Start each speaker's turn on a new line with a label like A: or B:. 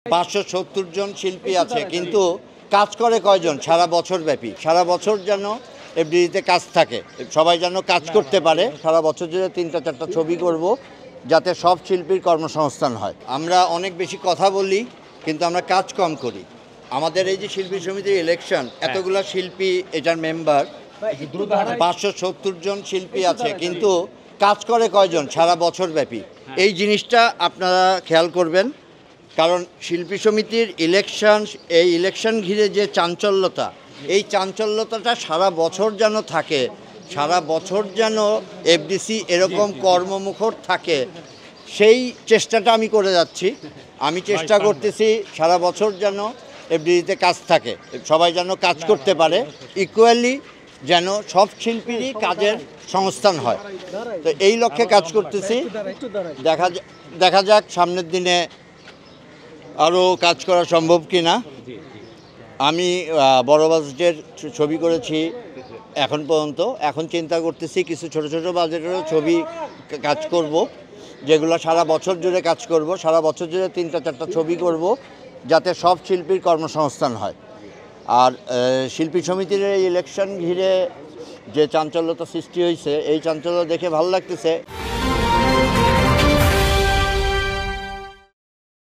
A: 570 জন শিল্পী আছে, কিন্তু কাজ করে কয়জন সারা বছর ব্যাপী? সারা বছর যেন এফডিসিতে কাজ থাকে, সবাই যেন কাজ করতে পারে। সারা বছর জুড়ে 3-4টা ছবি করব, যাতে সব শিল্পীর কর্মসংস্থান হয়। আমরা অনেক বেশি কথা বলি, কিন্তু আমরা কাজ কম করি। আমাদের এই যে শিল্পী সমিতির ইলেকশন, এতগুলা শিল্পী এটার মেম্বার, 570 জন শিল্পী আছে, কিন্তু কাজ করে কয়জন সারা বছর ব্যাপী? এই জিনিসটা আপনারা খেয়াল করবেন, কারণ শিল্পী সমিতির ইলেকশন, এই ইলেকশন ঘিরে যে চাঞ্চল্যতা, এই চাঞ্চল্যতাটা সারা বছর যেন থাকে, সারা বছর যেন এফডিসি এরকম কর্মমুখর থাকে, সেই চেষ্টাটা আমি করে যাচ্ছি। আমি চেষ্টা করতেছি সারা বছর যেন এফডিসিতে কাজ থাকে, সবাই যেন কাজ করতে পারে, ইকুয়ালি যেন সব শিল্পীরই কাজের সংস্থান হয়। তো এই লক্ষ্যে কাজ করতেছি। দেখা যাক সামনের দিনে আরও কাজ করা সম্ভব কি না। আমি বড় বাজেটের ছবি করেছি এখন পর্যন্ত। এখন চিন্তা করতেছি কিছু ছোট ছোট বাজেটেরও ছবি কাজ করব, যেগুলো সারা বছর জুড়ে কাজ করব। সারা বছর জুড়ে 3-4টা ছবি করব, যাতে সব শিল্পীর কর্মসংস্থান হয়। আর শিল্পী সমিতির এই ইলেকশন ঘিরে যে চাঞ্চল্যতা সৃষ্টি হয়েছে, এই চাঞ্চল্য দেখে ভালো লাগতেছে।